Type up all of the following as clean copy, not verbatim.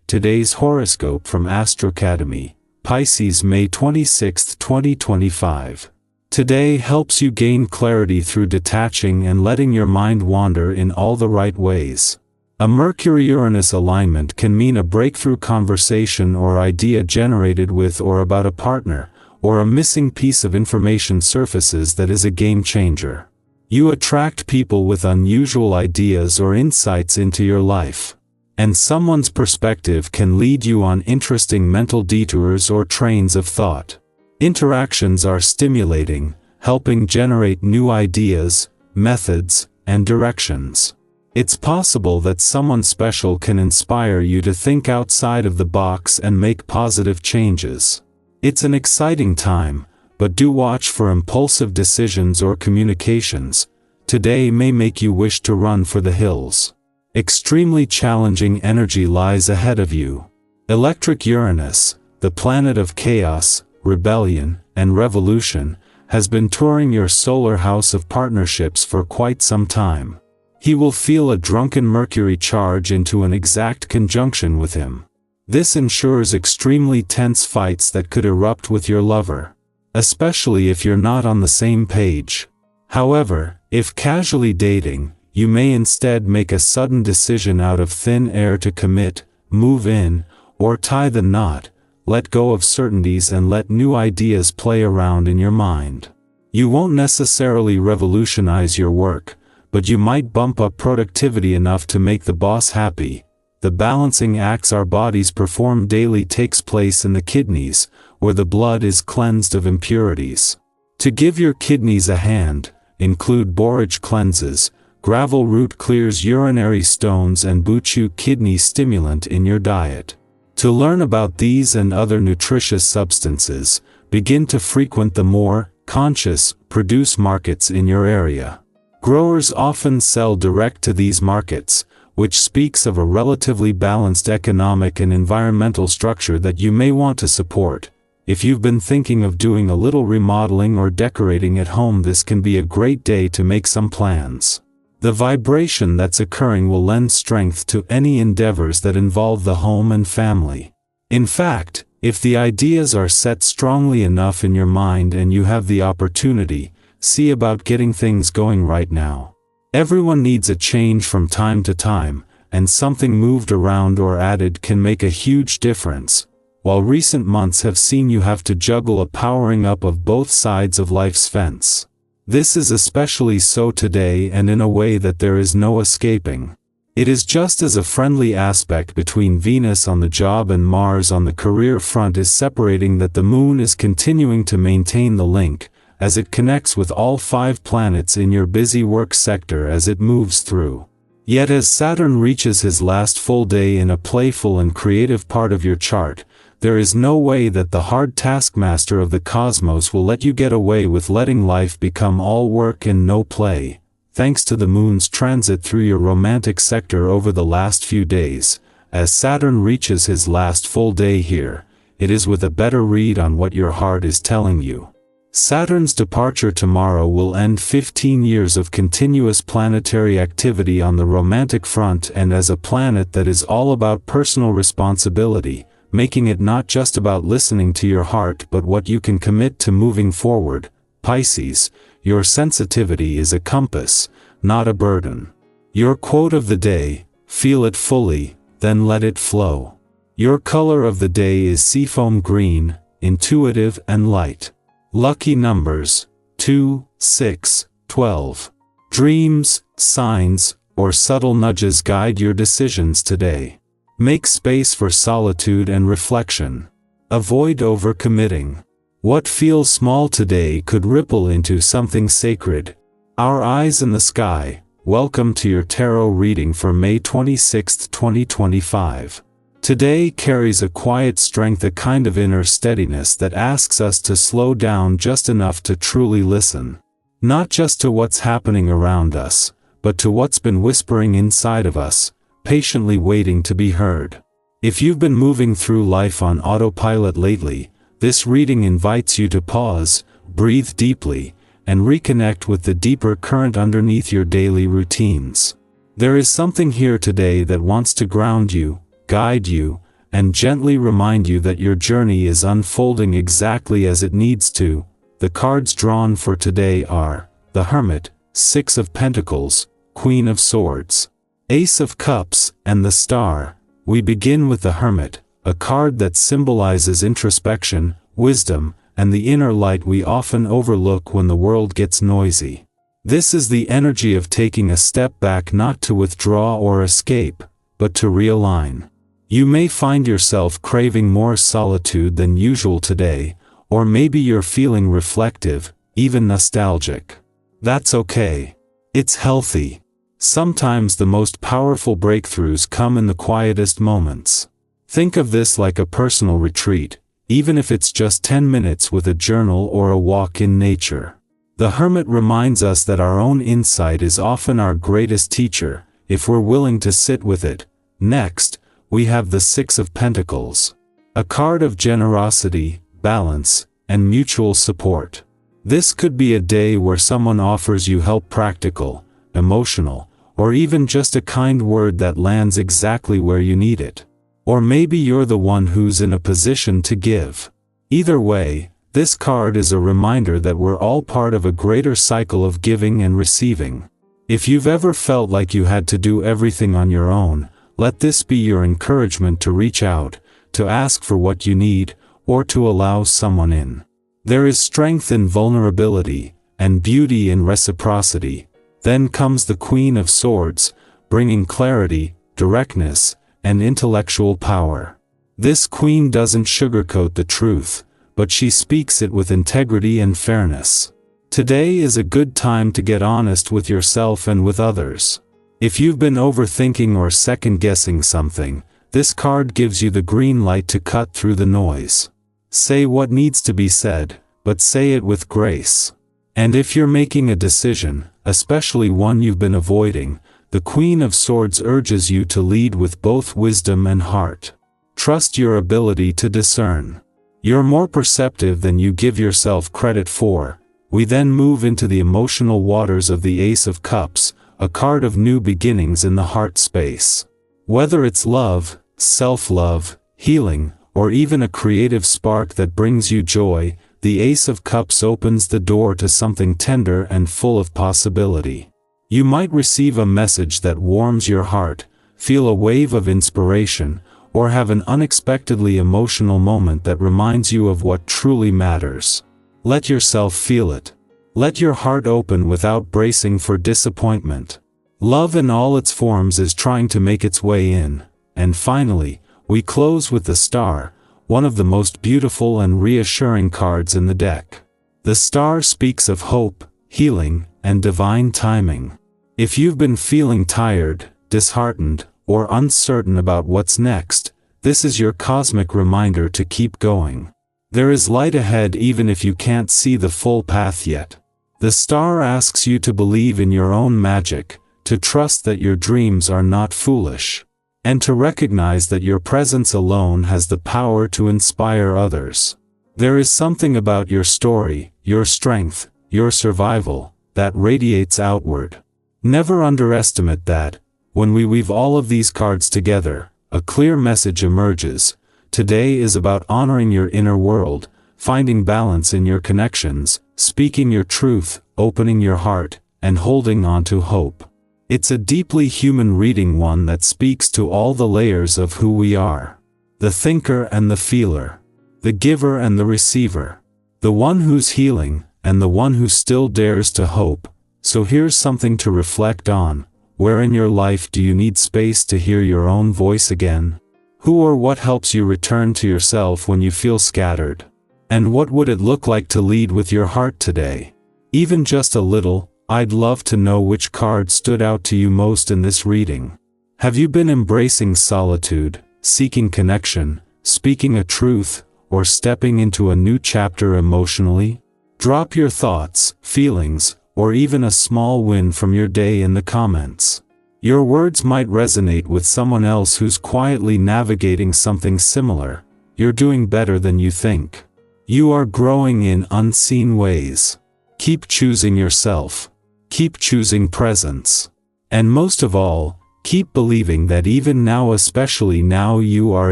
Today's horoscope from Academy, Pisces, May 26, 2025. Today helps you gain clarity through detaching and letting your mind wander in all the right ways. A Mercury-Uranus alignment can mean a breakthrough conversation or idea generated with or about a partner, or a missing piece of information surfaces that is a game changer. You attract people with unusual ideas or insights into your life. And someone's perspective can lead you on interesting mental detours or trains of thought. Interactions are stimulating, helping generate new ideas, methods, and directions. It's possible that someone special can inspire you to think outside of the box and make positive changes. It's an exciting time, but do watch for impulsive decisions or communications. Today may make you wish to run for the hills. Extremely challenging energy lies ahead of you. Electric Uranus, the planet of chaos, rebellion, and revolution, has been touring your solar house of partnerships for quite some time. He will feel a drunken Mercury charge into an exact conjunction with him. This ensures extremely tense fights that could erupt with your lover, especially if you're not on the same page. However, if casually dating, you may instead make a sudden decision out of thin air to commit, move in, or tie the knot. Let go of certainties and let new ideas play around in your mind. You won't necessarily revolutionize your work, but you might bump up productivity enough to make the boss happy. The balancing acts our bodies perform daily takes place in the kidneys, where the blood is cleansed of impurities. To give your kidneys a hand, include borage cleanses, gravel root clears urinary stones, and buchu kidney stimulant in your diet. To learn about these and other nutritious substances, begin to frequent the more conscious produce markets in your area. Growers often sell direct to these markets, which speaks of a relatively balanced economic and environmental structure that you may want to support. If you've been thinking of doing a little remodeling or decorating at home, this can be a great day to make some plans. The vibration that's occurring will lend strength to any endeavors that involve the home and family. In fact, if the ideas are set strongly enough in your mind and you have the opportunity, see about getting things going right now. Everyone needs a change from time to time, and something moved around or added can make a huge difference. While recent months have seen you have to juggle a powering up of both sides of life's fence. This is especially so today, and in a way that there is no escaping. It is just as a friendly aspect between Venus on the job and Mars on the career front is separating, that the Moon is continuing to maintain the link, as it connects with all 5 planets in your busy work sector as it moves through. Yet as Saturn reaches his last full day in a playful and creative part of your chart, there is no way that the hard taskmaster of the cosmos will let you get away with letting life become all work and no play. Thanks to the Moon's transit through your romantic sector over the last few days, as Saturn reaches his last full day here, it is with a better read on what your heart is telling you. Saturn's departure tomorrow will end 15 years of continuous planetary activity on the romantic front, and as a planet that is all about personal responsibility, making it not just about listening to your heart but what you can commit to moving forward. Pisces, your sensitivity is a compass, not a burden. Your quote of the day: feel it fully, then let it flow. Your color of the day is seafoam green, intuitive and light. Lucky numbers: 2, 6, 12. Dreams, signs, or subtle nudges guide your decisions today. Make space for solitude and reflection. Avoid overcommitting. What feels small today could ripple into something sacred. Our eyes in the sky. Welcome to your tarot reading for May 26, 2025. Today carries a quiet strength, a kind of inner steadiness that asks us to slow down just enough to truly listen. Not just to what's happening around us, but to what's been whispering inside of us, patiently waiting to be heard. If you've been moving through life on autopilot lately, this reading invites you to pause, breathe deeply, and reconnect with the deeper current underneath your daily routines. There is something here today that wants to ground you, guide you, and gently remind you that your journey is unfolding exactly as it needs to. The cards drawn for today are the Hermit, Six of Pentacles, Queen of Swords, Ace of Cups, and the Star. We begin with the Hermit, a card that symbolizes introspection, wisdom, and the inner light we often overlook when the world gets noisy. This is the energy of taking a step back, not to withdraw or escape, but to realign. You may find yourself craving more solitude than usual today, or maybe you're feeling reflective, even nostalgic. That's okay. It's healthy. Sometimes the most powerful breakthroughs come in the quietest moments. Think of this like a personal retreat, even if it's just 10 minutes with a journal or a walk in nature. The Hermit reminds us that our own insight is often our greatest teacher, if we're willing to sit with it. Next, we have the Six of Pentacles, a card of generosity, balance, and mutual support. This could be a day where someone offers you help, practical, emotional, or even just a kind word that lands exactly where you need it. Or maybe you're the one who's in a position to give. Either way, this card is a reminder that we're all part of a greater cycle of giving and receiving. If you've ever felt like you had to do everything on your own, let this be your encouragement to reach out, to ask for what you need, or to allow someone in. There is strength in vulnerability, and beauty in reciprocity. Then comes the Queen of Swords, bringing clarity, directness, and intellectual power. This queen doesn't sugarcoat the truth, but she speaks it with integrity and fairness. Today is a good time to get honest with yourself and with others. If you've been overthinking or second-guessing something, this card gives you the green light to cut through the noise. Say what needs to be said, but say it with grace. And if you're making a decision, especially one you've been avoiding, the Queen of Swords urges you to lead with both wisdom and heart. Trust your ability to discern. You're more perceptive than you give yourself credit for. We then move into the emotional waters of the Ace of Cups, a card of new beginnings in the heart space. Whether it's love, self-love, healing, or even a creative spark that brings you joy, the Ace of Cups opens the door to something tender and full of possibility. You might receive a message that warms your heart, feel a wave of inspiration, or have an unexpectedly emotional moment that reminds you of what truly matters. Let yourself feel it. Let your heart open without bracing for disappointment. Love in all its forms is trying to make its way in. And finally, we close with the Star, one of the most beautiful and reassuring cards in the deck. The Star speaks of hope, healing, and divine timing. If you've been feeling tired, disheartened, or uncertain about what's next, this is your cosmic reminder to keep going. There is light ahead even if you can't see the full path yet. The Star asks you to believe in your own magic, to trust that your dreams are not foolish, and to recognize that your presence alone has the power to inspire others. There is something about your story, your strength, your survival, that radiates outward. Never underestimate that. When we weave all of these cards together, a clear message emerges. Today is about honoring your inner world, finding balance in your connections, speaking your truth, opening your heart, and holding on to hope. It's a deeply human reading, one that speaks to all the layers of who we are. The thinker and the feeler. The giver and the receiver. The one who's healing, and the one who still dares to hope. So here's something to reflect on. Where in your life do you need space to hear your own voice again? Who or what helps you return to yourself when you feel scattered? And what would it look like to lead with your heart today? Even just a little. I'd love to know which card stood out to you most in this reading. Have you been embracing solitude, seeking connection, speaking a truth, or stepping into a new chapter emotionally? Drop your thoughts, feelings, or even a small win from your day in the comments. Your words might resonate with someone else who's quietly navigating something similar. You're doing better than you think. You are growing in unseen ways. Keep choosing yourself. Keep choosing presence. And most of all, Keep believing that even now, especially now, you are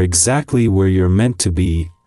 exactly where you're meant to be,